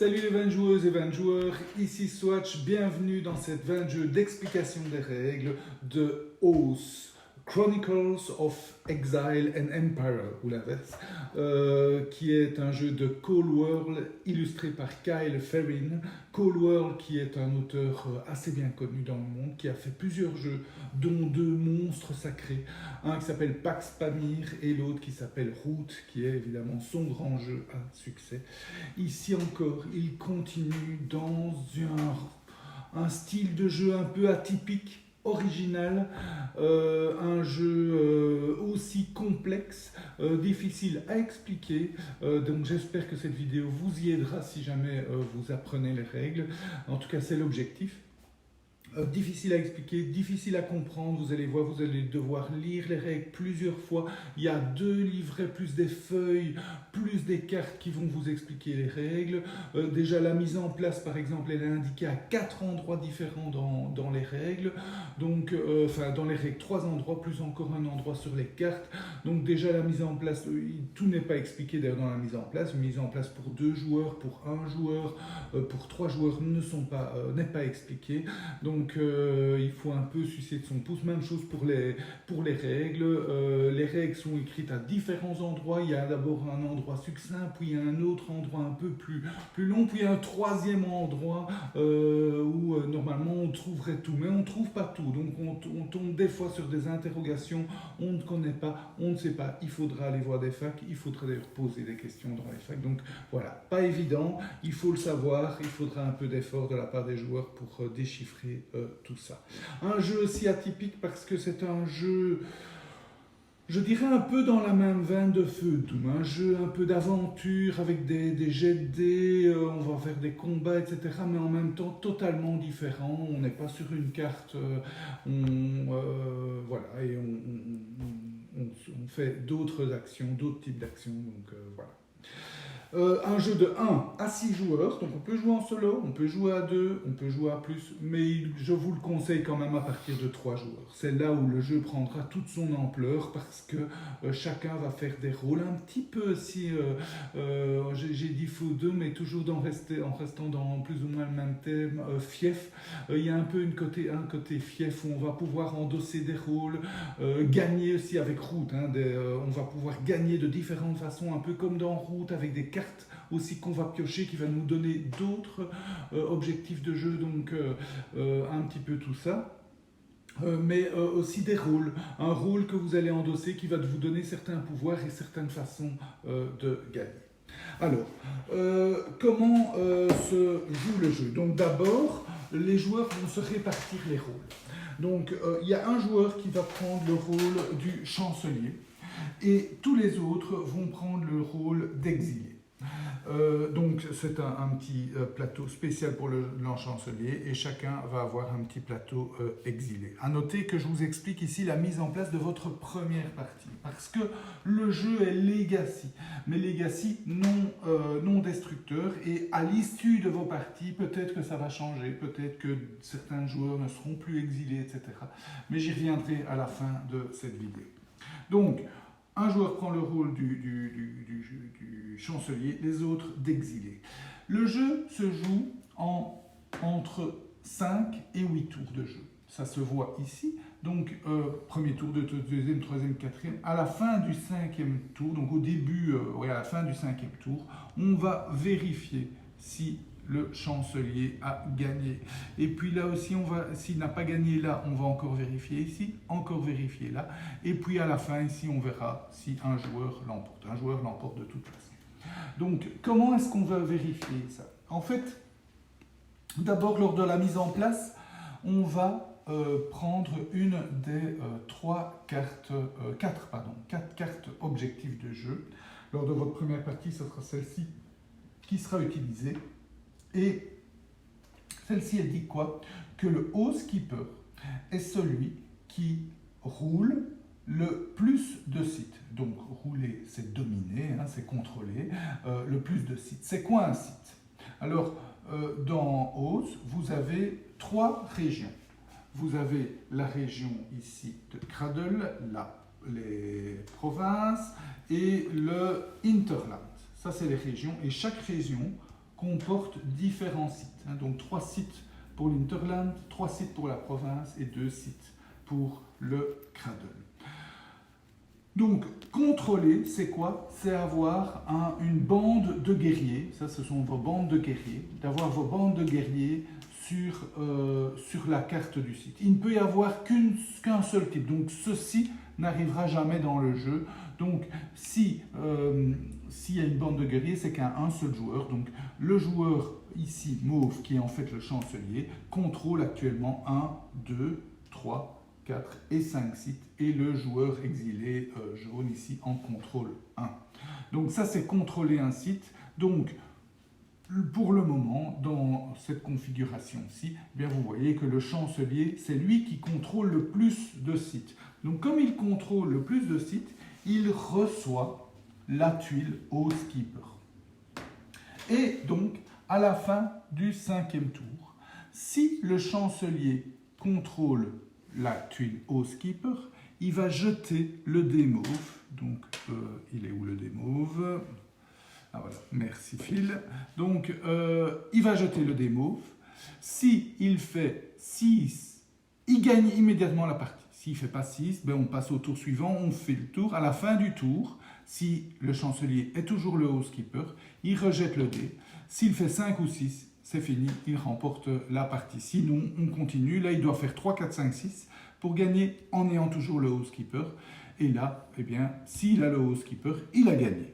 Salut les 20 joueuses et 20 joueurs, ici Swatch, bienvenue dans cette 20 jeux d'explication des règles de Oath, Chronicles of Exile and Empire, ou l'inverse, qui est un jeu de Cole World illustré par Kyle Ferrin. Cole World qui est un auteur assez bien connu dans le monde, qui a fait plusieurs jeux, dont deux monstres sacrés, un qui s'appelle Pax Pamir et l'autre qui s'appelle Root, qui est évidemment son grand jeu à succès. Ici encore, il continue dans un style de jeu un peu atypique, original, un jeu aussi complexe, difficile à expliquer, donc j'espère que cette vidéo vous y aidera si jamais vous apprenez les règles. En tout cas c'est l'objectif. Difficile à expliquer, difficile à comprendre, vous allez voir, vous allez devoir lire les règles plusieurs fois. Il y a 2 livrets, plus des feuilles, plus des cartes qui vont vous expliquer les règles. Déjà la mise en place par exemple, elle est indiquée à 4 endroits différents dans les règles. Donc, dans les règles, 3 endroits, plus encore un endroit sur les cartes. Donc déjà la mise en place, tout n'est pas expliqué d'ailleurs dans la mise en place. Une mise en place pour 2 joueurs, pour 1 joueur, pour 3 joueurs n'est pas expliquée. Donc il faut un peu sucer de son pouce. Même chose pour les règles. Les règles sont écrites à différents endroits. Il y a d'abord un endroit succinct, puis il y a un autre endroit un peu plus long, puis il y a un troisième endroit où normalement on trouverait tout. Mais on ne trouve pas tout. Donc on tombe des fois sur des interrogations. On ne connaît pas, on ne sait pas. Il faudra aller voir des facs. Il faudra d'ailleurs poser des questions dans les facs. Donc voilà, pas évident. Il faut le savoir. Il faudra un peu d'effort de la part des joueurs pour déchiffrer tout ça. Un jeu aussi atypique parce que c'est un jeu, je dirais un peu dans la même veine de Feu Doom, un jeu un peu d'aventure avec des jets de dés, on va faire des combats, etc. Mais en même temps totalement différent. On n'est pas sur une carte, voilà, et on fait d'autres actions, d'autres types d'actions. Donc voilà. Un jeu de 1 à 6 joueurs, donc on peut jouer en solo, on peut jouer à 2, on peut jouer à plus, mais je vous le conseille quand même à partir de 3 joueurs. C'est là où le jeu prendra toute son ampleur parce que chacun va faire des rôles un petit peu si, j'ai dit Feu 2, mais toujours en restant dans plus ou moins le même thème, fief. Il y a un peu un côté fief où on va pouvoir endosser des rôles, gagner aussi avec Root, on va pouvoir gagner de différentes façons, un peu comme dans Root avec des cartes aussi qu'on va piocher qui va nous donner d'autres objectifs de jeu, donc un petit peu tout ça. Mais aussi des rôles, un rôle que vous allez endosser qui va vous donner certains pouvoirs et certaines façons de gagner. Alors, comment se joue le jeu? Donc d'abord, les joueurs vont se répartir les rôles. Donc il y a un joueur qui va prendre le rôle du chancelier et tous les autres vont prendre le rôle d'exilé. Donc c'est un petit plateau spécial pour le chancelier et chacun va avoir un petit plateau exilé. A noter que je vous explique ici la mise en place de votre première partie parce que le jeu est legacy, mais legacy non destructeur, et à l'issue de vos parties peut-être que ça va changer, peut-être que certains joueurs ne seront plus exilés, etc. Mais j'y reviendrai à la fin de cette vidéo. Donc un joueur prend le rôle du chancelier, les autres d'exilé. Le jeu se joue entre 5 et 8 tours de jeu. Ça se voit ici. Donc, premier tour, deuxième, troisième, quatrième. À la fin du 5e tour, donc au début, à la fin du 5e tour, on va vérifier si le chancelier a gagné. Et puis là aussi, s'il n'a pas gagné là, on va encore vérifier ici, encore vérifier là. Et puis à la fin ici, on verra si un joueur l'emporte. Un joueur l'emporte de toute façon. Donc, comment est-ce qu'on va vérifier ça? En fait, d'abord, lors de la mise en place, on va prendre une des 4 cartes objectifs de jeu. Lors de votre première partie, ce sera celle-ci qui sera utilisée. Et celle-ci, elle dit quoi? Que le housekeeper est celui qui roule le plus de sites. Donc, rouler, c'est dominer, c'est contrôler. Le plus de sites. C'est quoi un site? Alors, dans Oath, vous avez 3 régions. Vous avez la région ici de Cradle, les provinces, et le Hinterland. Ça, c'est les régions. Et chaque région comporte différents sites. Donc 3 sites pour l'Interland, 3 sites pour la province et 2 sites pour le Cradle. Donc, contrôler, c'est quoi? C'est avoir une bande de guerriers, ça ce sont vos bandes de guerriers, d'avoir vos bandes de guerriers sur la carte du site. Il ne peut y avoir qu'un seul type, donc ceci n'arrivera jamais dans le jeu. Donc, s'il y a une bande de guerriers, c'est qu'un seul joueur. Donc, le joueur ici, mauve, qui est en fait le chancelier, contrôle actuellement 1, 2, 3, 4 et 5 sites, et le joueur exilé jaune ici en contrôle 1. Donc ça c'est contrôler un site. Donc pour le moment, dans cette configuration-ci, bien vous voyez que le chancelier, c'est lui qui contrôle le plus de sites. Donc comme il contrôle le plus de sites, il reçoit la tuile Housekeeper. Et donc, à la fin du 5e tour, si le chancelier contrôle la tuile Housekeeper, il va jeter le dé mauve. Donc, il est où le dé mauve? Ah voilà, merci Phil. Donc, il va jeter le dé mauve. S'il fait 6, il gagne immédiatement la partie. S'il ne fait pas 6, ben on passe au tour suivant, on fait le tour. À la fin du tour, si le chancelier est toujours le Housekeeper, il rejette le dé. S'il fait 5 ou 6, c'est fini, il remporte la partie. Sinon, on continue. Là, il doit faire 3, 4, 5, 6 pour gagner en ayant toujours le Housekeeper. Et là, eh bien, s'il a le Housekeeper, il a gagné.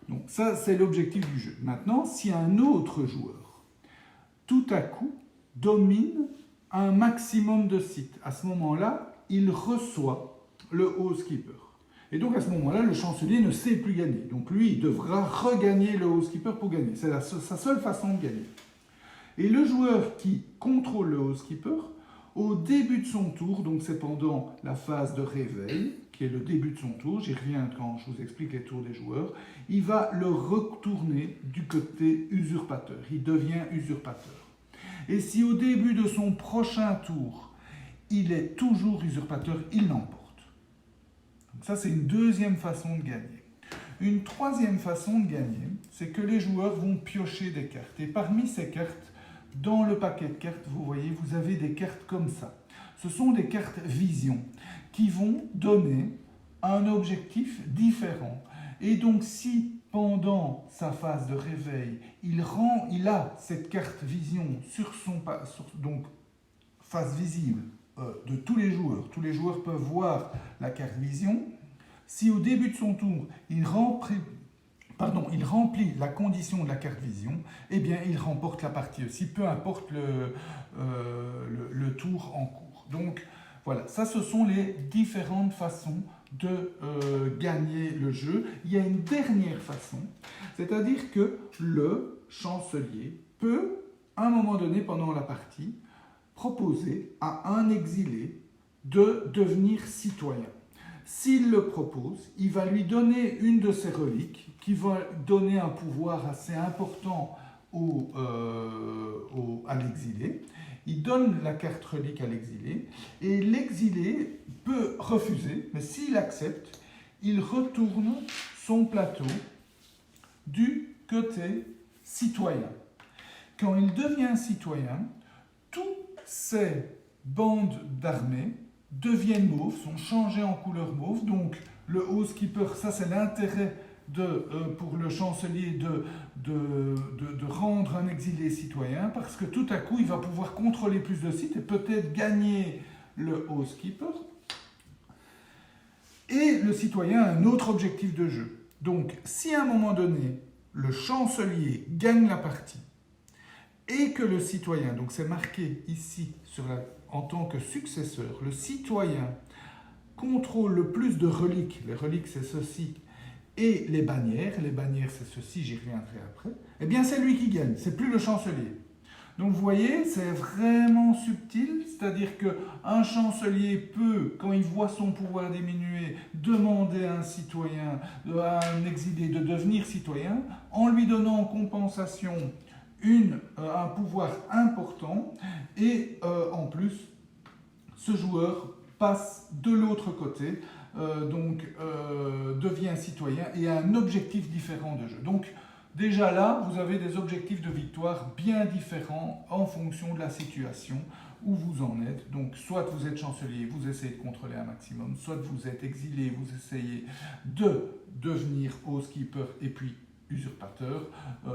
Donc ça, c'est l'objectif du jeu. Maintenant, si un autre joueur, tout à coup, domine un maximum de sites, à ce moment-là, il reçoit le Housekeeper. Et donc, à ce moment-là, le chancelier ne sait plus gagner. Donc, lui, il devra regagner le Housekeeper pour gagner. C'est sa seule façon de gagner. Et le joueur qui contrôle le Housekeeper, au début de son tour, donc c'est pendant la phase de réveil, qui est le début de son tour, j'y reviens quand je vous explique les tours des joueurs, il va le retourner du côté usurpateur. Il devient usurpateur. Et si au début de son prochain tour, il est toujours usurpateur, il l'emporte. Donc ça, c'est une deuxième façon de gagner. Une troisième façon de gagner, c'est que les joueurs vont piocher des cartes. Et parmi ces cartes, dans le paquet de cartes, vous voyez, vous avez des cartes comme ça. Ce sont des cartes vision qui vont donner un objectif différent. Et donc, si pendant sa phase de réveil, il a cette carte vision sur donc face visible de tous les joueurs peuvent voir la carte vision. Si au début de son tour, il remplit la condition de la carte vision, eh bien, il remporte la partie aussi, peu importe le tour en cours. Donc, voilà, ça, ce sont les différentes façons de gagner le jeu. Il y a une dernière façon, c'est-à-dire que le chancelier peut, à un moment donné, pendant la partie, proposer à un exilé de devenir citoyen. S'il le propose, il va lui donner une de ses reliques qui va donner un pouvoir assez important à l'exilé. Il donne la carte relique à l'exilé et l'exilé peut refuser, mais s'il accepte, il retourne son plateau du côté citoyen. Quand il devient citoyen, toutes ces bandes d'armées deviennent mauves, sont changées en couleur mauve. Donc le Housekeeper, ça c'est l'intérêt pour le chancelier de rendre un exilé citoyen, parce que tout à coup il va pouvoir contrôler plus de sites et peut-être gagner le Housekeeper. Et le citoyen a un autre objectif de jeu. Donc si à un moment donné le chancelier gagne la partie et que le citoyen, donc c'est marqué ici en tant que successeur, le citoyen contrôle le plus de reliques, les reliques c'est ceci, et les bannières c'est ceci, j'y reviendrai après, eh bien c'est lui qui gagne, c'est plus le chancelier. Donc vous voyez, c'est vraiment subtil, c'est-à-dire qu'un chancelier peut, quand il voit son pouvoir diminuer, demander à un citoyen, à un exilé de devenir citoyen, en lui donnant en compensation un pouvoir important, et en plus, ce joueur passe de l'autre côté, devient citoyen et a un objectif différent de jeu. Donc, Déjà là, vous avez des objectifs de victoire bien différents en fonction de la situation où vous en êtes. Donc, soit vous êtes chancelier, vous essayez de contrôler un maximum, soit vous êtes exilé, vous essayez de devenir housekeeper et puis usurpateur,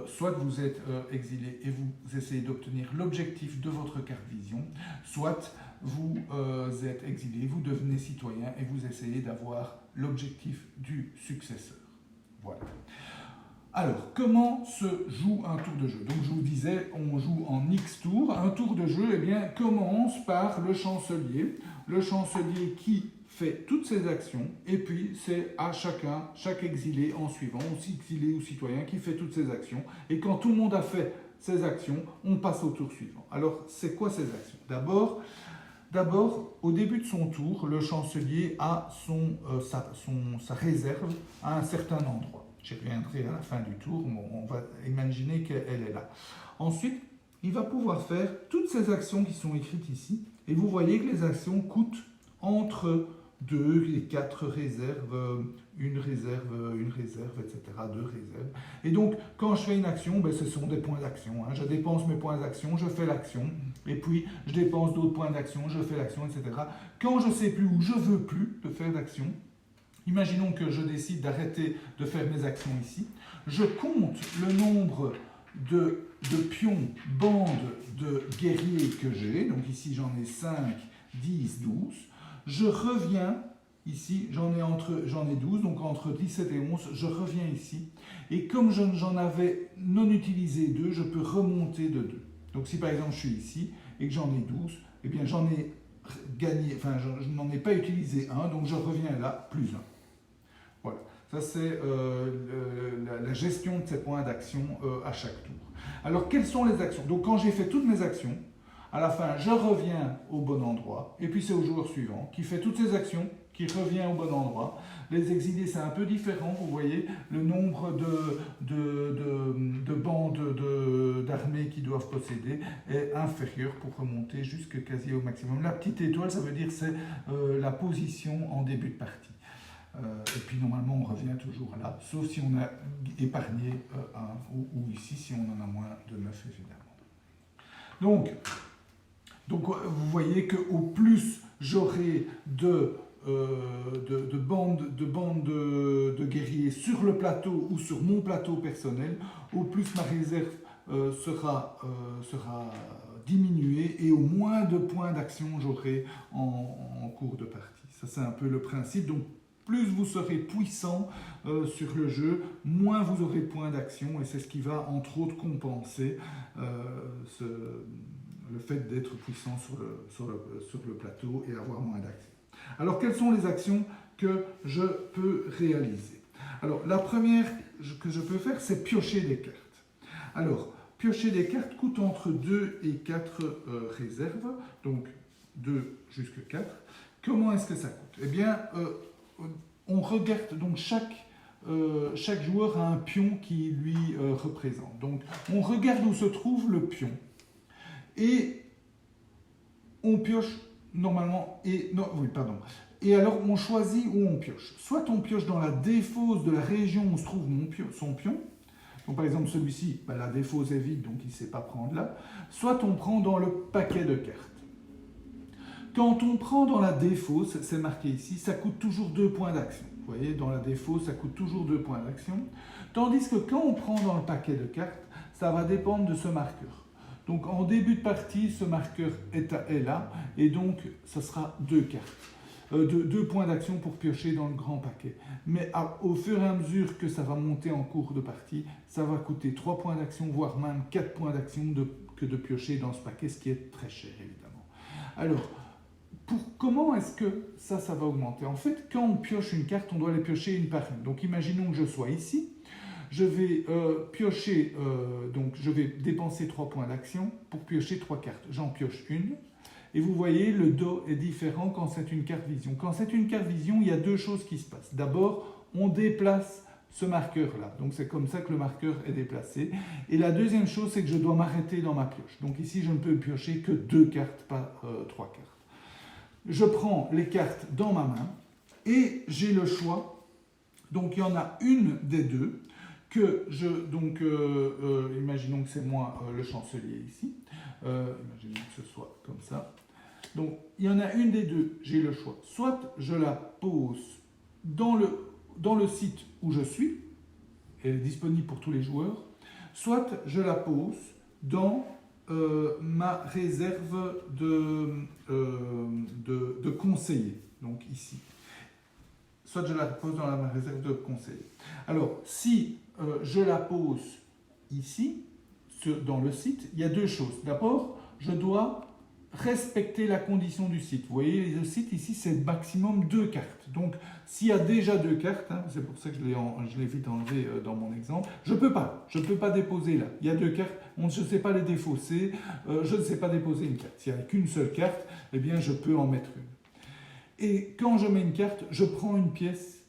soit vous êtes exilé et vous essayez d'obtenir l'objectif de votre carte vision, soit vous êtes exilé, vous devenez citoyen et vous essayez d'avoir l'objectif du successeur. Voilà. Alors, comment se joue un tour de jeu? Donc, je vous disais, on joue en X tours. Un tour de jeu, eh bien, commence par le chancelier. Le chancelier qui fait toutes ses actions, et puis c'est à chacun, chaque exilé en suivant, aussi exilé ou citoyen, qui fait toutes ses actions. Et quand tout le monde a fait ses actions, on passe au tour suivant. Alors, c'est quoi ces actions? D'abord, au début de son tour, le chancelier a sa réserve à un certain endroit. J'y reviendrai à la fin du tour, on va imaginer qu'elle est là. Ensuite, il va pouvoir faire toutes ces actions qui sont écrites ici, et vous voyez que les actions coûtent entre 2 et 4 réserves, une réserve, etc., 2 réserves. Et donc, quand je fais une action, ben, ce sont des points d'action. Hein. Je dépense mes points d'action, je fais l'action, et puis je dépense d'autres points d'action, je fais l'action, etc. Quand je ne sais plus ou je ne veux plus de faire d'action, imaginons que je décide d'arrêter de faire mes actions ici, je compte le nombre de pions, bandes de guerriers que j'ai, donc ici j'en ai 5, 10, 12, je reviens ici, j'en ai 12, donc entre 17 et 11, je reviens ici, et comme j'en avais non utilisé 2, je peux remonter de 2. Donc si par exemple je suis ici et que j'en ai 12, eh bien j'en ai gagné, enfin je n'en ai pas utilisé 1, donc je reviens là, plus 1. Voilà, ça c'est la gestion de ces points d'action à chaque tour. Alors quelles sont les actions? Donc quand j'ai fait toutes mes actions, à la fin je reviens au bon endroit, et puis c'est au joueur suivant qui fait toutes ses actions, qui revient au bon endroit. Les exilés c'est un peu différent, vous voyez, le nombre de bandes d'armées qu'ils doivent posséder est inférieur pour remonter jusque quasi au maximum. La petite étoile, ça veut dire c'est la position en début de partie. Et puis normalement on revient toujours là, sauf si on a épargné un, ou ici si on en a moins de 9 évidemment. Donc vous voyez qu'au plus j'aurai de bandes de guerriers sur le plateau ou sur mon plateau personnel, au plus ma réserve sera diminuée et au moins de points d'action j'aurai en cours de partie. Ça c'est un peu le principe. Donc plus vous serez puissant sur le jeu, moins vous aurez de points d'action, et c'est ce qui va entre autres compenser le fait d'être puissant sur le plateau et avoir moins d'actions. Alors quelles sont les actions que je peux réaliser? Alors la première que je peux faire, c'est piocher des cartes. Alors piocher des cartes coûte entre 2 et 4 réserves, donc 2 jusqu'à 4. Comment est-ce que ça coûte? Eh bien, on regarde, donc chaque joueur a un pion qui lui représente. Donc on regarde où se trouve le pion et on pioche normalement, et alors on choisit où on pioche. Soit on pioche dans la défausse de la région où se trouve son pion, donc par exemple celui-ci, la défausse est vide, donc il ne sait pas prendre là, soit on prend dans le paquet de cartes. Quand on prend dans la défausse, c'est marqué ici, ça coûte toujours 2 points d'action. Vous voyez, dans la défausse, ça coûte toujours 2 points d'action. Tandis que quand on prend dans le paquet de cartes, ça va dépendre de ce marqueur. Donc en début de partie, ce marqueur est là, et donc ça sera 2 cartes. 2 points d'action pour piocher dans le grand paquet. Mais au fur et à mesure que ça va monter en cours de partie, ça va coûter 3 points d'action, voire même 4 points d'action que de piocher dans ce paquet, ce qui est très cher évidemment. Alors, comment est-ce que ça va augmenter? En fait, quand on pioche une carte, on doit les piocher une par une. Donc imaginons que je sois ici, je vais piocher, donc je vais dépenser 3 points d'action pour piocher 3 cartes. J'en pioche une, et vous voyez, le dos est différent quand c'est une carte vision. Quand c'est une carte vision, il y a 2 choses qui se passent. D'abord, on déplace ce marqueur-là, donc c'est comme ça que le marqueur est déplacé. Et la deuxième chose, c'est que je dois m'arrêter dans ma pioche. Donc ici, je ne peux piocher que 2 cartes, pas 3 cartes. Je prends les cartes dans ma main et j'ai le choix. Donc il y en a une des deux que donc, imaginons que c'est moi le chancelier ici, imaginons que ce soit comme ça. Donc, il y en a une des deux, j'ai le choix. Soit je la pose dans le site où je suis, elle est disponible pour tous les joueurs, soit je la pose dans ma réserve de conseiller, donc ici. Soit je la pose dans ma réserve de conseiller. Alors, si je la pose ici, dans le site, il y a deux choses. D'abord, je dois respecter la condition du site. Vous voyez, le site ici, c'est maximum 2 cartes. Donc, s'il y a déjà 2 cartes, hein, c'est pour ça que je l'ai vite enlevé dans mon exemple, je ne peux pas déposer là. Il y a 2 cartes, je ne sais pas les défausser, je ne sais pas déposer une carte. S'il n'y a qu'une seule carte, eh bien, je peux en mettre une. Et quand je mets une carte, je prends une pièce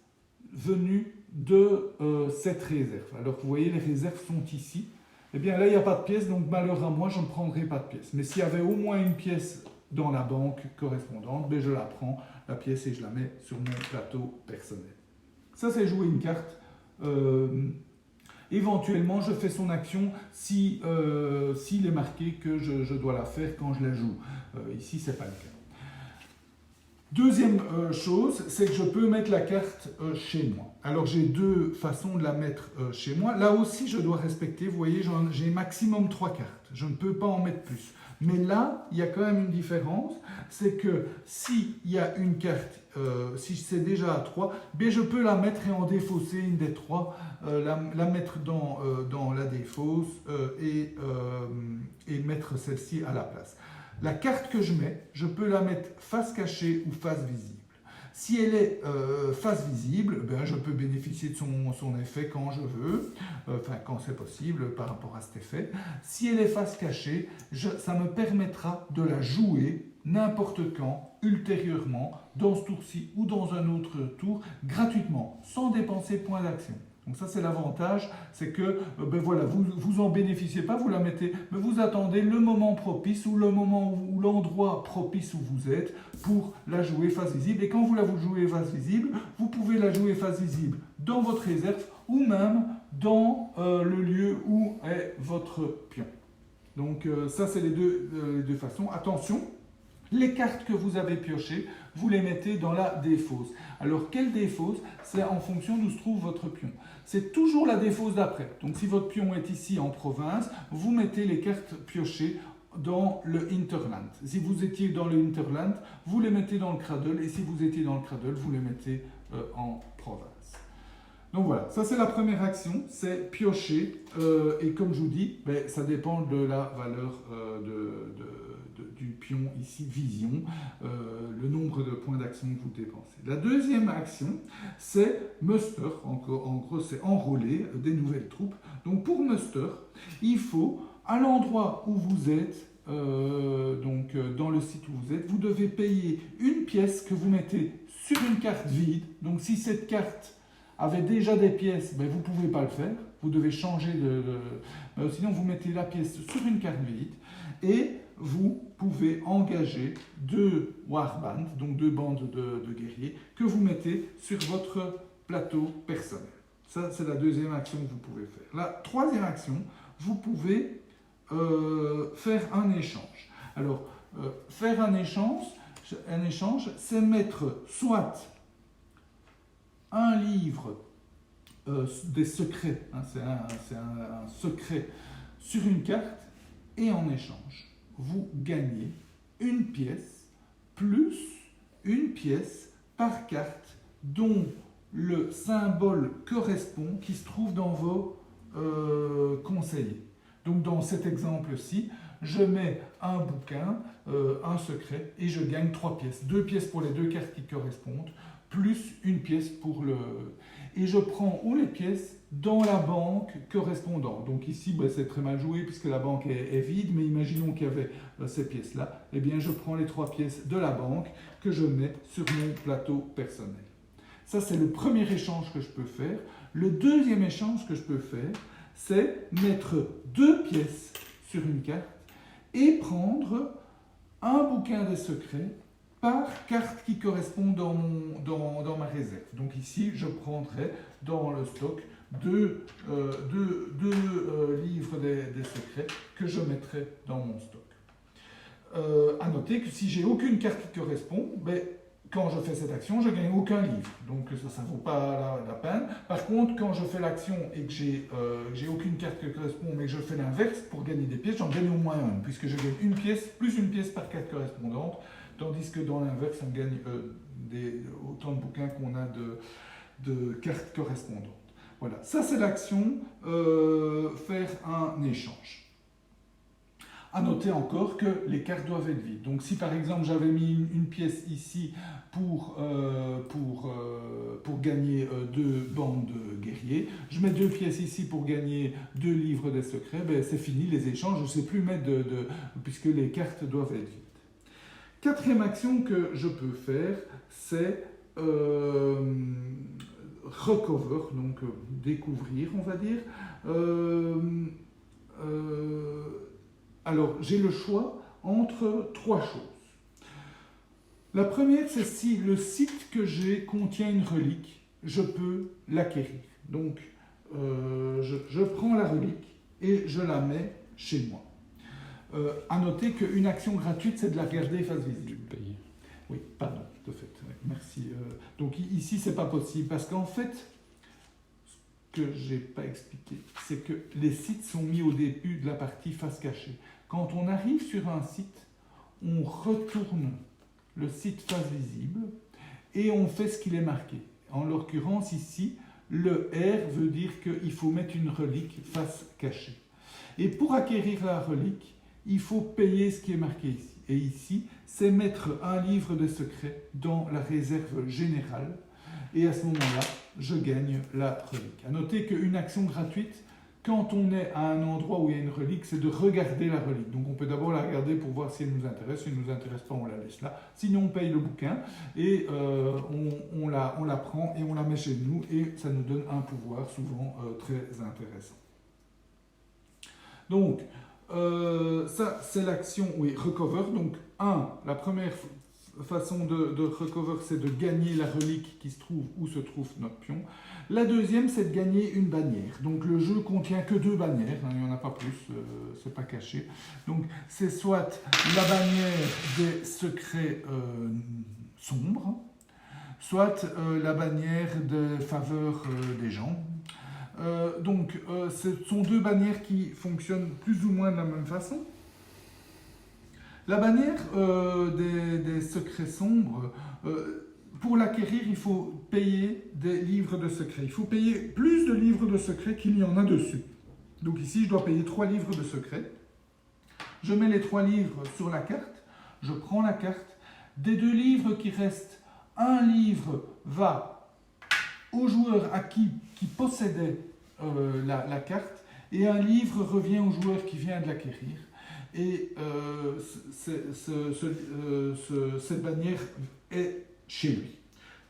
venue de cette réserve. Alors, vous voyez, les réserves sont ici. Eh bien là, il n'y a pas de pièce, donc malheur à moi, je ne prendrai pas de pièce. Mais s'il y avait au moins une pièce dans la banque correspondante, ben je la prends, la pièce, et je la mets sur mon plateau personnel. Ça, c'est jouer une carte. Éventuellement, je fais son action s'il est marqué que je dois la faire quand je la joue. Ici, ce n'est pas le cas. Deuxième chose, c'est que je peux mettre la carte chez moi. Alors j'ai deux façons de la mettre chez moi. Là aussi, je dois respecter, vous voyez, j'ai maximum 3 cartes. Je ne peux pas en mettre plus. Mais là, il y a quand même une différence, c'est que s'il y a une carte, si c'est déjà à 3, bien je peux la mettre et en défausser une des 3, la mettre dans la défausse et mettre celle-ci à la place. La carte que je mets, je peux la mettre face cachée ou face visible. Si elle est face visible, ben, je peux bénéficier de son effet quand je veux, enfin quand c'est possible par rapport à cet effet. Si elle est face cachée, ça me permettra de la jouer n'importe quand, ultérieurement, dans ce tour-ci ou dans un autre tour, gratuitement, sans dépenser point d'action. Donc ça, c'est l'avantage, c'est que ben voilà, vous en bénéficiez pas, vous la mettez, mais vous attendez le moment propice ou le moment ou l'endroit propice où vous êtes pour la jouer face visible. Et quand vous la jouez face visible, vous pouvez la jouer face visible dans votre réserve ou même dans le lieu où est votre pion. Donc ça, c'est les deux façons. Attention, les cartes que vous avez piochées, vous les mettez dans la défausse. Alors, quelle défausse? C'est en fonction d'où se trouve votre pion. C'est toujours la défausse d'après. Donc, si votre pion est ici en province, vous mettez les cartes piochées dans le hinterland. Si vous étiez dans le hinterland, vous les mettez dans le cradle. Et si vous étiez dans le cradle, vous les mettez en province. Donc voilà, ça c'est la première action, c'est piocher. Et comme je vous dis, ben, ça dépend de la valeur du pion ici, vision, le nombre de points d'action que vous dépensez. La deuxième action, c'est muster, en gros c'est enrôler des nouvelles troupes. Donc pour muster, il faut, à l'endroit où vous êtes, dans le site où vous êtes, vous devez payer une pièce que vous mettez sur une carte vide. Donc si cette carte avait déjà des pièces, ben, vous ne pouvez pas le faire, vous devez changer sinon vous mettez la pièce sur une carte vide et vous pouvez engager 2 warbands, donc 2 bandes de guerriers, que vous mettez sur votre plateau personnel. Ça, c'est la deuxième action que vous pouvez faire. La troisième action, vous pouvez faire un échange. Alors, faire un échange, c'est mettre soit un livre des secrets, hein, c'est un secret sur une carte, et en échange, vous gagnez une pièce plus une pièce par carte dont le symbole correspond qui se trouve dans vos conseillers. Donc dans cet exemple-ci, je mets un bouquin, un secret, et je gagne 3 pièces. 2 pièces pour les 2 cartes qui correspondent, plus une pièce pour le... Et je prends les pièces dans la banque correspondante. Donc ici, ben, c'est très mal joué puisque la banque est vide, mais imaginons qu'il y avait ces pièces-là. Eh bien, je prends les 3 pièces de la banque que je mets sur mon plateau personnel. Ça, c'est le premier échange que je peux faire. Le deuxième échange que je peux faire, c'est mettre 2 pièces sur une carte et prendre un bouquin des secrets par carte qui correspond dans ma réserve. Donc ici, je prendrai dans le stock deux livres des secrets que je mettrai dans mon stock. À noter que si j'ai aucune carte qui correspond, ben, quand je fais cette action, je ne gagne aucun livre. Donc ça ne vaut pas la peine. Par contre, quand je fais l'action et que j'ai aucune carte qui correspond, mais que je fais l'inverse pour gagner des pièces, j'en gagne au moins une, puisque je gagne une pièce, plus une pièce par carte correspondante, tandis que dans l'inverse, on gagne autant de bouquins qu'on a de cartes correspondantes. Voilà, ça c'est l'action faire un échange. À noter encore que les cartes doivent être vides. Donc si par exemple j'avais mis une pièce ici pour gagner 2 bandes de guerriers, je mets 2 pièces ici pour gagner 2 livres des secrets, ben c'est fini les échanges, je ne sais plus mettre puisque les cartes doivent être vides. Quatrième action que je peux faire, c'est recover, donc découvrir on va dire. Alors, j'ai le choix entre 3 choses. La première, c'est si le site que j'ai contient une relique, je peux l'acquérir. Donc, je prends la relique et je la mets chez moi. À noter qu'une action gratuite, c'est de la regarder face visible. Oui, pardon, de fait. Merci. Donc ici, c'est pas possible parce qu'en fait, ce que j'ai pas expliqué, c'est que les sites sont mis au début de la partie face cachée. Quand on arrive sur un site, on retourne le site face visible et on fait ce qu'il est marqué. En l'occurrence ici, le R veut dire qu'il faut mettre une relique face cachée. Et pour acquérir la relique, il faut payer ce qui est marqué ici. Et ici, c'est mettre un livre de secrets dans la réserve générale. Et à ce moment-là, je gagne la relique. À noter qu'une action gratuite, quand on est à un endroit où il y a une relique, c'est de regarder la relique. Donc on peut d'abord la regarder pour voir si elle nous intéresse. Si elle ne nous intéresse pas, on la laisse là. Sinon, on paye le bouquin et on la prend et on la met chez nous. Et ça nous donne un pouvoir souvent très intéressant. Donc, ça, c'est l'action, oui, recover. Donc, la première façon de recover, c'est de gagner la relique qui se trouve où se trouve notre pion. La deuxième, c'est de gagner une bannière. Donc, le jeu contient que 2 bannières, hein, il n'y en a pas plus, c'est pas caché. Donc, c'est soit la bannière des secrets sombres, soit la bannière des faveurs des gens. Donc, ce sont 2 bannières qui fonctionnent plus ou moins de la même façon. La bannière des secrets sombres, pour l'acquérir, il faut payer des livres de secrets. Il faut payer plus de livres de secrets qu'il y en a dessus. Donc ici, je dois payer 3 livres de secrets. Je mets les 3 livres sur la carte. Je prends la carte. Des 2 livres qui restent, un livre va au joueur qui possédait la carte et un livre revient au joueur qui vient de l'acquérir. Et cette bannière est chez lui.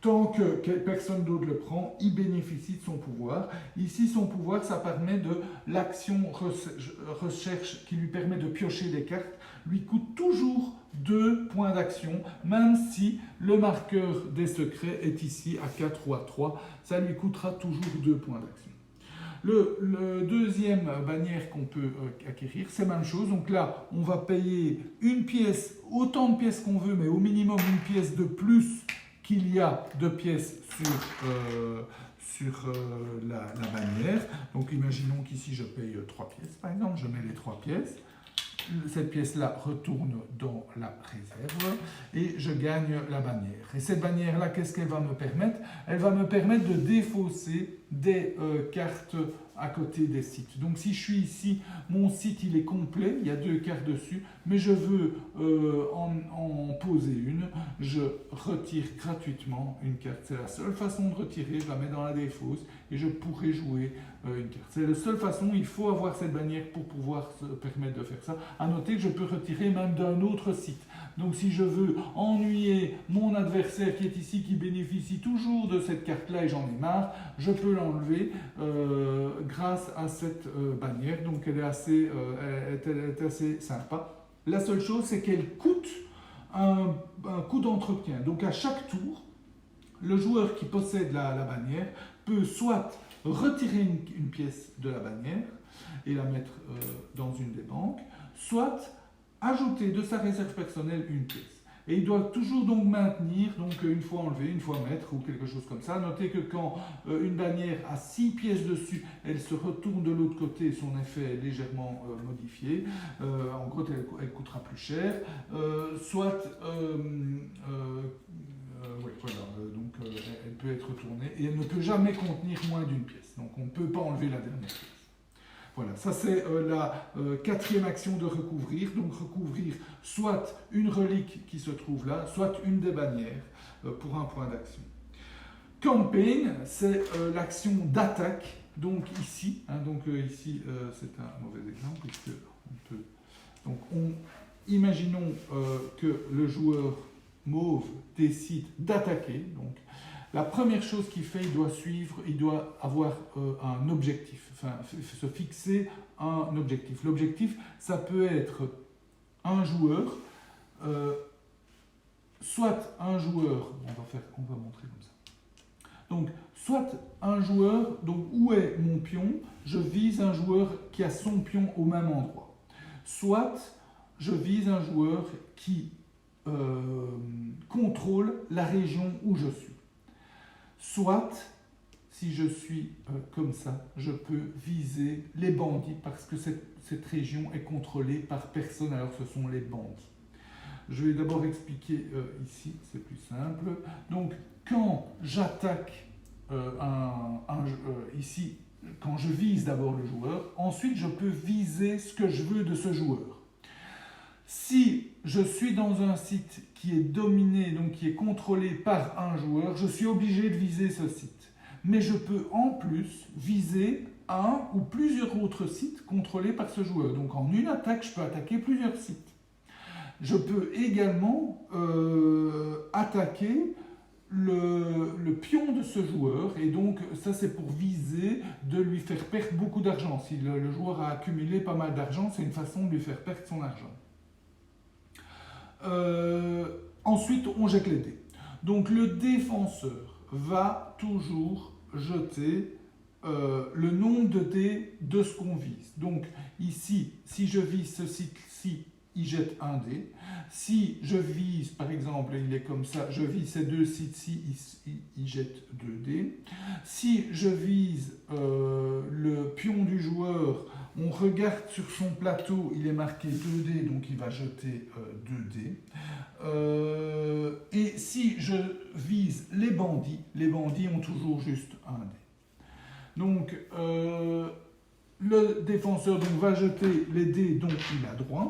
Tant que personne d'autre le prend, il bénéficie de son pouvoir. Ici, son pouvoir, ça permet de l'action recherche qui lui permet de piocher des cartes, lui coûte toujours 2 points d'action, même si le marqueur des secrets est ici à 4 ou à 3, ça lui coûtera toujours 2 points d'action. Le deuxième bannière qu'on peut acquérir, c'est la même chose. Donc là, on va payer une pièce, autant de pièces qu'on veut, mais au minimum une pièce de plus qu'il y a de pièces sur la bannière. Donc imaginons qu'ici je paye 3 pièces par exemple, je mets les 3 pièces. Cette pièce-là retourne dans la réserve et je gagne la bannière. Et cette bannière-là, qu'est-ce qu'elle va me permettre? Elle va me permettre de défausser des cartes à côté des sites. Donc si je suis ici, mon site il est complet, il y a 2 cartes dessus, mais je veux en poser une, je retire gratuitement une carte. C'est la seule façon de retirer, je la mets dans la défausse et je pourrai jouer une carte. C'est la seule façon, il faut avoir cette bannière pour pouvoir se permettre de faire ça. À noter que je peux retirer même d'un autre site. Donc si je veux ennuyer mon adversaire qui est ici, qui bénéficie toujours de cette carte-là et j'en ai marre, je peux l'enlever grâce à cette bannière. Donc elle est assez sympa. La seule chose, c'est qu'elle coûte un coût d'entretien. Donc à chaque tour, le joueur qui possède la bannière peut soit retirer une pièce de la bannière et la mettre dans une des banques, soit ajouter de sa réserve personnelle une pièce. Et il doit toujours donc maintenir, donc une fois enlevé, une fois mettre ou quelque chose comme ça. Notez que quand une bannière a 6 pièces dessus, elle se retourne de l'autre côté, son effet est légèrement modifié. En gros, elle coûtera plus cher. Soit, ouais, voilà, donc elle peut être retournée et elle ne peut jamais contenir moins d'une pièce. Donc on ne peut pas enlever la dernière pièce. Voilà, ça c'est la quatrième action de recouvrir. Donc recouvrir soit une relique qui se trouve là, soit une des bannières pour un point d'action. Campaign, c'est l'action d'attaque. Donc ici, ici c'est un mauvais exemple puisque on peut. Donc imaginons que le joueur mauve décide d'attaquer. Donc la première chose qu'il fait, il doit avoir un objectif, enfin se fixer un objectif. L'objectif, ça peut être un joueur, soit un joueur, on va montrer comme ça. Donc, soit un joueur, donc où est mon pion? Je vise un joueur qui a son pion au même endroit. Soit je vise un joueur qui contrôle la région où je suis. Soit, si je suis comme ça, je peux viser les bandits parce que cette région est contrôlée par personne, alors ce sont les bandits. Je vais d'abord expliquer ici, c'est plus simple. Donc, quand j'attaque ici, quand je vise d'abord le joueur, ensuite je peux viser ce que je veux de ce joueur. Si je suis dans un site qui est dominé, donc qui est contrôlé par un joueur, je suis obligé de viser ce site. Mais je peux en plus viser un ou plusieurs autres sites contrôlés par ce joueur. Donc en une attaque, je peux attaquer plusieurs sites. Je peux également attaquer le pion de ce joueur, et donc ça c'est pour viser de lui faire perdre beaucoup d'argent. Si le joueur a accumulé pas mal d'argent, c'est une façon de lui faire perdre son argent. Ensuite, on jette les dés. Donc le défenseur va toujours jeter le nombre de dés de ce qu'on vise. Donc ici, si je vise ce site-ci, il jette un dé. Si je vise, par exemple, il est comme ça, je vise ces deux sites-ci, il jette 2 dés. Si je vise le pion du joueur, on regarde sur son plateau, il est marqué 2 dés, donc il va jeter 2 dés. Et si je vise les bandits ont toujours juste 1 dé. Donc, le défenseur donc, va jeter les dés dont il a droit.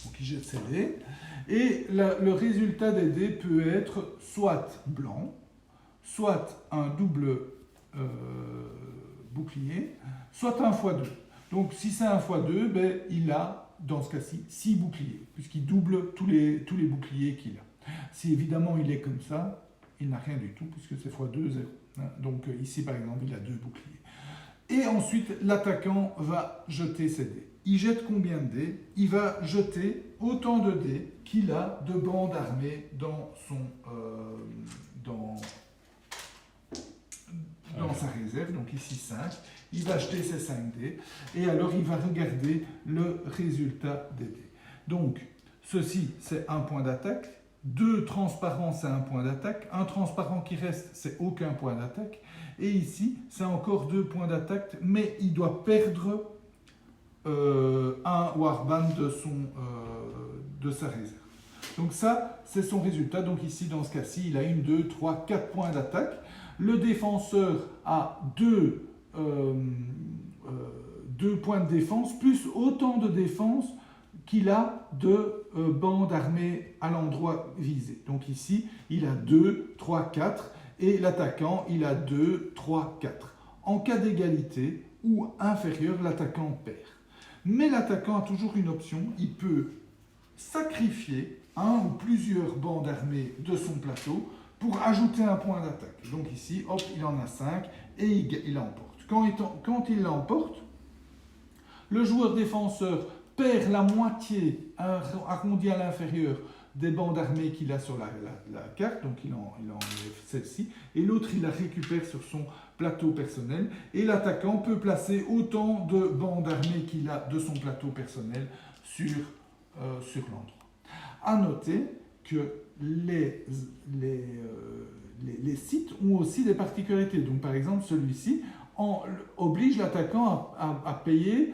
Donc, il jette ses dés. Et le résultat des dés peut être soit blanc, soit un double bouclier, soit un x2. Donc, si c'est un x2, ben, il a, dans ce cas-ci, 6 boucliers, puisqu'il double tous les boucliers qu'il a. Si évidemment il est comme ça, il n'a rien du tout, puisque c'est x2, 0. Donc ici, par exemple, il a 2 boucliers. Et ensuite, l'attaquant va jeter ses dés. Il jette combien de dés? Il va jeter autant de dés qu'il a de bandes armées dans sa réserve. Donc ici 5. Il va jeter ses 5 dés. Et alors, il va regarder le résultat des dés. Donc, ceci, c'est un point d'attaque. 2 transparents, c'est un point d'attaque. Un transparent qui reste, c'est aucun point d'attaque. Et ici, c'est encore 2 points d'attaque, mais il doit perdre un warband de sa réserve. Donc ça, c'est son résultat. Donc ici, dans ce cas-ci, il a 1, 2, 3, 4 points d'attaque. Le défenseur a 2 points de défense, plus autant de défense qu'il a de bandes armées à l'endroit visé. Donc ici, il a 2, 3, 4, et l'attaquant, il a 2, 3, 4. En cas d'égalité ou inférieur, l'attaquant perd. Mais l'attaquant a toujours une option, il peut sacrifier un ou plusieurs bandes armées de son plateau pour ajouter un point d'attaque. Donc ici, hop, il en a 5 et il l'emporte. Quand il l'emporte, le joueur défenseur perd la moitié, arrondi à l'inférieur, des bandes armées qu'il a sur la carte, donc il enlève celle-ci, et l'autre il la récupère sur son plateau personnel, et l'attaquant peut placer autant de bandes armées qu'il a de son plateau personnel sur l'endroit. À noter que les sites ont aussi des particularités. Donc par exemple celui-ci oblige l'attaquant à payer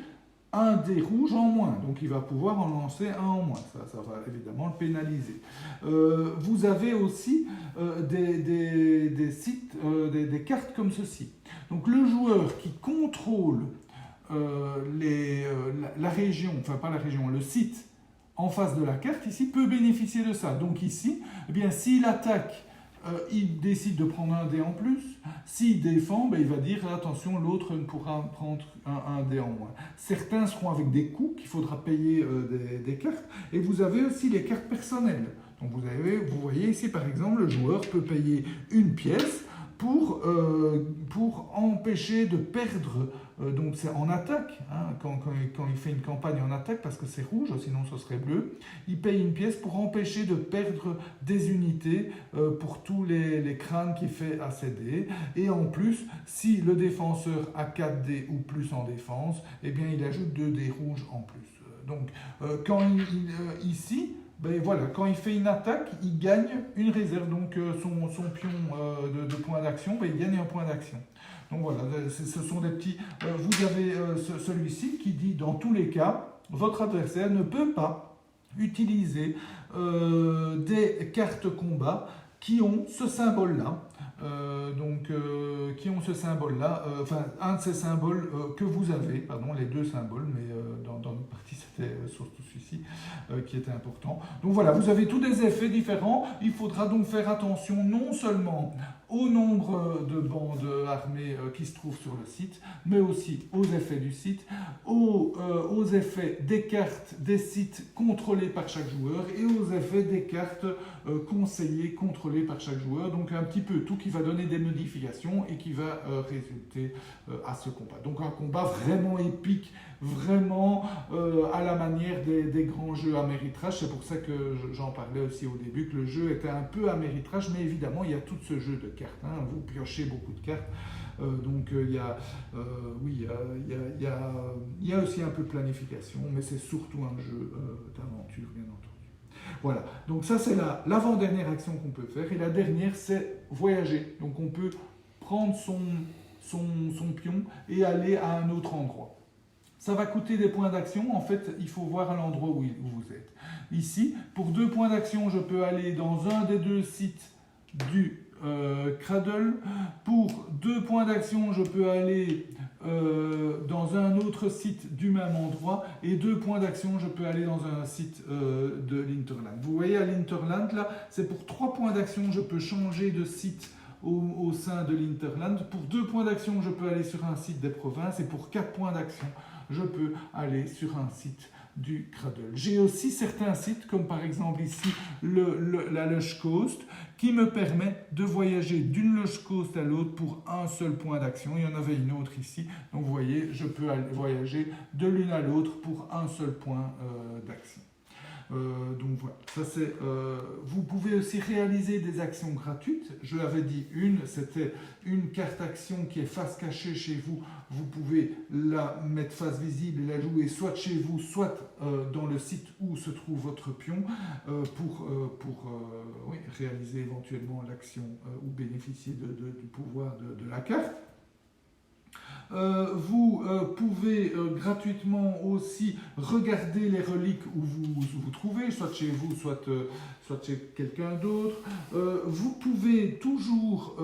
un dé rouge en moins, donc il va pouvoir en lancer un en moins, ça va évidemment le pénaliser. Vous avez aussi des sites, des cartes comme ceci. Donc le joueur qui contrôle la région, enfin pas la région, le site en face de la carte ici peut bénéficier de ça. Donc ici, eh bien, s'il attaque, il décide de prendre un dé en plus. S'il défend, ben, il va dire attention, l'autre ne pourra prendre un dé en moins. Certains seront avec des coûts qu'il faudra payer des cartes. Et vous avez aussi les cartes personnelles. Donc vous voyez ici par exemple, le joueur peut payer une pièce pour empêcher de perdre, donc c'est en attaque, hein, quand il fait une campagne en attaque, parce que c'est rouge, sinon ce serait bleu, il paye une pièce pour empêcher de perdre des unités pour tous les crânes qu'il fait à ses dés. Et en plus, si le défenseur a 4 dés ou plus en défense, eh bien il ajoute 2 dés rouges en plus. Donc quand ici, ben voilà, quand il fait une attaque, il gagne une réserve, donc son pion de point d'action, ben il gagne un point d'action. Donc voilà, ce sont des petits... vous avez celui-ci qui dit, dans tous les cas, votre adversaire ne peut pas utiliser des cartes combat qui ont ce symbole-là. Qui ont ce symbole-là, enfin un de ces symboles que vous avez, pardon, les deux symboles, mais dans notre partie c'était surtout celui-ci qui était important. Donc voilà, vous avez tous des effets différents, il faudra donc faire attention non seulement au nombre de bandes armées qui se trouvent sur le site, mais aussi aux effets du site, aux effets des cartes des sites contrôlés par chaque joueur et aux effets des cartes conseillées, contrôlées par chaque joueur. Donc un petit peu tout qui va donner des modifications et qui va résulter à ce combat. Donc un combat vraiment épique, vraiment à la manière des grands jeux Ameritrash. C'est pour ça que j'en parlais aussi au début, que le jeu était un peu Ameritrash, mais évidemment il y a tout ce jeu de cartes. Hein. Vous piochez beaucoup de cartes. Il y a aussi un peu de planification, mais c'est surtout un jeu d'aventure, bien entendu. Voilà, donc ça c'est l'avant-dernière action qu'on peut faire, et la dernière c'est voyager. Donc on peut prendre son pion et aller à un autre endroit. Ça va coûter des points d'action, en fait il faut voir à l'endroit où vous êtes. Ici, pour 2 points d'action, je peux aller dans un des 2 sites du Cradle. Pour 2 points d'action, je peux aller dans un autre site du même endroit, et 2 points d'action, je peux aller dans un site de l'Hinterland. Vous voyez à l'Hinterland, là, c'est pour 3 points d'action, je peux changer de site au sein de l'Hinterland. Pour 2 points d'action, je peux aller sur un site des provinces, et pour 4 points d'action, je peux aller sur un site du Cradle. J'ai aussi certains sites, comme par exemple ici la Lush Coast, qui me permet de voyager d'une Lush Coast à l'autre pour un seul point d'action. Il y en avait une autre ici, donc vous voyez, je peux aller voyager de l'une à l'autre pour un seul point d'action. Donc voilà, ça c'est. Vous pouvez aussi réaliser des actions gratuites. Je l'avais dit, c'était une carte action qui est face cachée chez vous. Vous pouvez la mettre face visible et la jouer soit chez vous, soit dans le site où se trouve votre pion pour réaliser éventuellement l'action ou bénéficier du pouvoir de la carte. Vous pouvez gratuitement aussi regarder les reliques où vous trouvez, soit chez vous, soit chez quelqu'un d'autre. Vous pouvez toujours,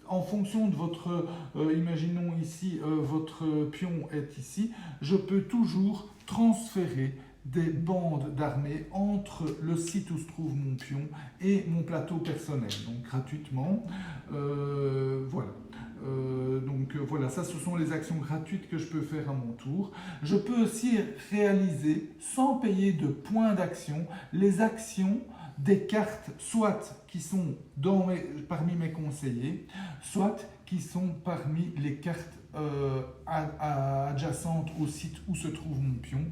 en fonction de votre, imaginons ici, votre pion est ici, je peux toujours transférer des bandes d'armée entre le site où se trouve mon pion et mon plateau personnel, donc gratuitement. Voilà. Voilà, ça ce sont les actions gratuites que je peux faire à mon tour. Je peux aussi réaliser, sans payer de points d'action, les actions des cartes, soit qui sont parmi mes conseillers, soit qui sont parmi les cartes adjacente au site où se trouve mon pion,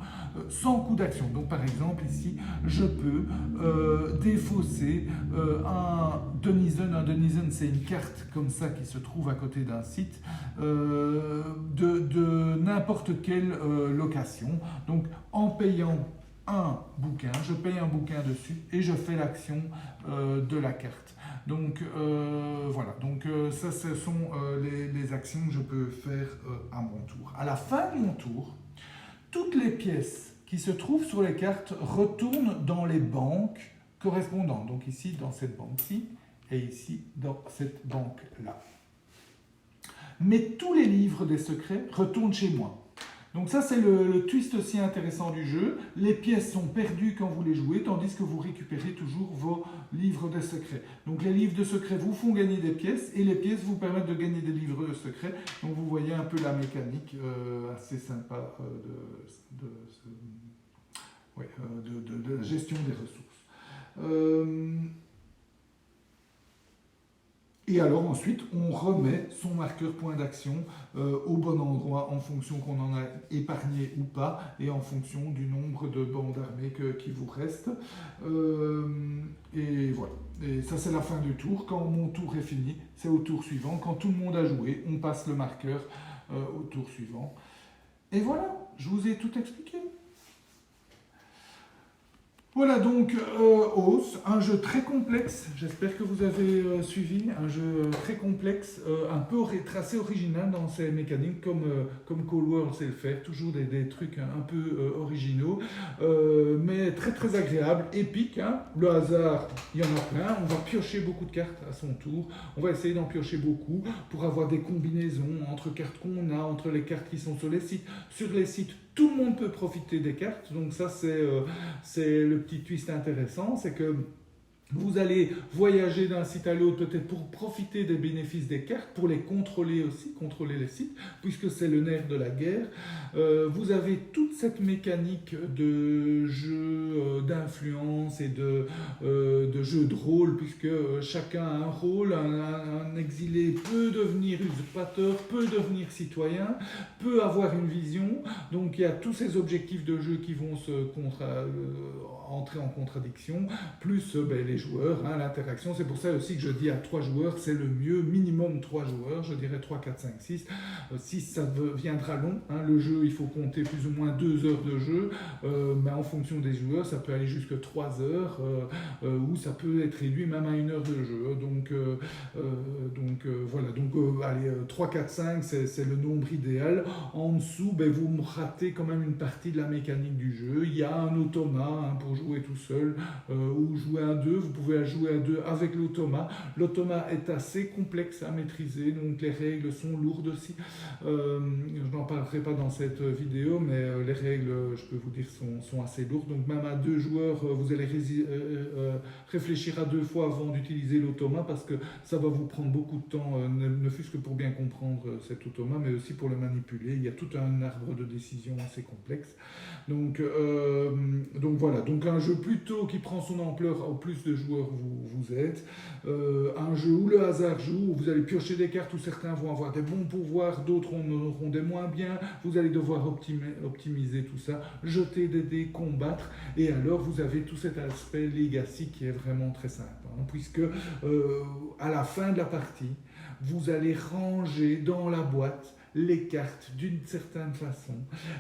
sans coup d'action. Donc par exemple ici, je peux défausser un Denizen. Un Denizen, c'est une carte comme ça qui se trouve à côté d'un site de n'importe quelle location. Donc en payant un bouquin, je paye un bouquin dessus et je fais l'action de la carte. Donc voilà, donc ça ce sont les actions que je peux faire à mon tour. À la fin de mon tour, toutes les pièces qui se trouvent sur les cartes retournent dans les banques correspondantes. Donc ici dans cette banque-ci et ici dans cette banque-là. Mais tous les livres des secrets retournent chez moi. Donc ça c'est le twist aussi intéressant du jeu. Les pièces sont perdues quand vous les jouez, tandis que vous récupérez toujours vos livres de secrets. Donc les livres de secrets vous font gagner des pièces et les pièces vous permettent de gagner des livres de secrets. Donc vous voyez un peu la mécanique assez sympa de la gestion des ressources. Et alors ensuite, on remet son marqueur point d'action au bon endroit en fonction qu'on en a épargné ou pas et en fonction du nombre de bandes armées qui vous reste. Et voilà. Et ça, c'est la fin du tour. Quand mon tour est fini, c'est au tour suivant. Quand tout le monde a joué, on passe le marqueur au tour suivant. Et voilà, je vous ai tout expliqué. Voilà donc Oath, un jeu très complexe, j'espère que vous avez suivi, un jeu très complexe, un peu assez original dans ses mécaniques, comme Cold World sait le faire, toujours des trucs un peu originaux, mais très très agréable, épique, hein. Le hasard, il y en a plein, on va piocher beaucoup de cartes à son tour, on va essayer d'en piocher beaucoup pour avoir des combinaisons entre cartes qu'on a, entre les cartes qui sont sur les sites. Sur les sites, tout le monde peut profiter des cartes, donc ça c'est le petit twist intéressant, c'est que vous allez voyager d'un site à l'autre peut-être pour profiter des bénéfices des cartes, pour les contrôler aussi, contrôler les sites, puisque c'est le nerf de la guerre. Vous avez toute cette mécanique de jeu d'influence et de jeu de rôle, puisque chacun a un rôle, un exilé peut devenir usurpateur, peut devenir citoyen, peut avoir une vision, donc il y a tous ces objectifs de jeu qui vont entrer en contradiction, plus les joueurs, hein, l'interaction. C'est pour ça aussi que je dis à 3 joueurs, c'est le mieux, minimum 3 joueurs, je dirais 3, 4, 5, 6. 6, ça deviendra long. Hein, le jeu, il faut compter plus ou moins 2 heures de jeu, mais en fonction des joueurs, ça peut aller jusqu'à 3 heures, ou ça peut être réduit même à 1 heure de jeu. Donc voilà, allez, 3, 4, 5, c'est le nombre idéal. En dessous, vous ratez quand même une partie de la mécanique du jeu. Il y a un automa, hein, pour jouer tout seul, ou jouer à 2. Vous pouvez jouer à 2 avec l'automa. L'automa est assez complexe à maîtriser, donc les règles sont lourdes aussi. Je n'en parlerai pas dans cette vidéo, mais les règles, je peux vous dire, sont assez lourdes. Donc même à 2 joueurs, vous allez réfléchir à 2 fois avant d'utiliser l'automa, parce que ça va vous prendre beaucoup de temps, ne fût-ce que pour bien comprendre cet automa, mais aussi pour le manipuler. Il y a tout un arbre de décision assez complexe. Donc voilà, donc un jeu plutôt qui prend son ampleur au plus de joueurs vous êtes. Un jeu où le hasard joue, où vous allez piocher des cartes, où certains vont avoir des bons pouvoirs, d'autres auront des moins bien. Vous allez devoir optimiser tout ça, jeter des dés, combattre. Et alors vous avez tout cet aspect legacy qui est vraiment très simple, hein, puisque à la fin de la partie, vous allez ranger dans la boîte les cartes d'une certaine façon,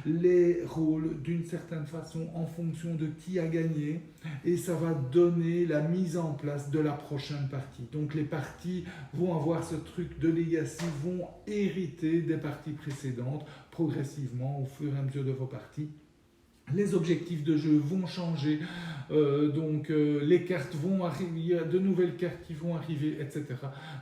les rôles d'une certaine façon en fonction de qui a gagné, et ça va donner la mise en place de la prochaine partie. Donc les parties vont avoir ce truc de legacy, vont hériter des parties précédentes progressivement au fur et à mesure de vos parties. Les objectifs de jeu vont changer, les cartes vont arriver, il y a de nouvelles cartes qui vont arriver, etc.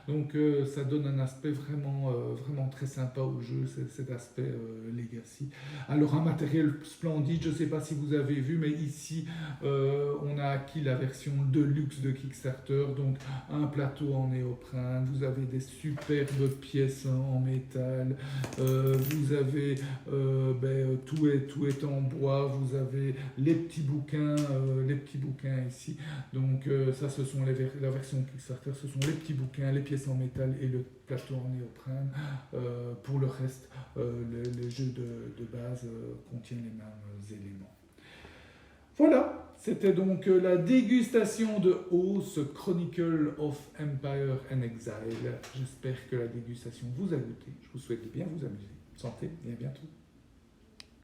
Donc ça donne un aspect vraiment très sympa au jeu, cet aspect legacy. Alors un matériel splendide, je ne sais pas si vous avez vu, mais ici on a acquis la version Deluxe de Kickstarter, donc un plateau en néoprène, vous avez des superbes pièces en métal, vous avez tout est en bois. vous avez les petits bouquins ici. Donc ça, ce sont la version Kickstarter, ce sont les petits bouquins, les pièces en métal et le plateau en néoprène. Pour le reste, les jeux de base contiennent les mêmes éléments. Voilà, c'était donc la dégustation de Oath, Chronicle of Empire and Exile. J'espère que la dégustation vous a goûté. Je vous souhaite de bien vous amuser. Santé et à bientôt.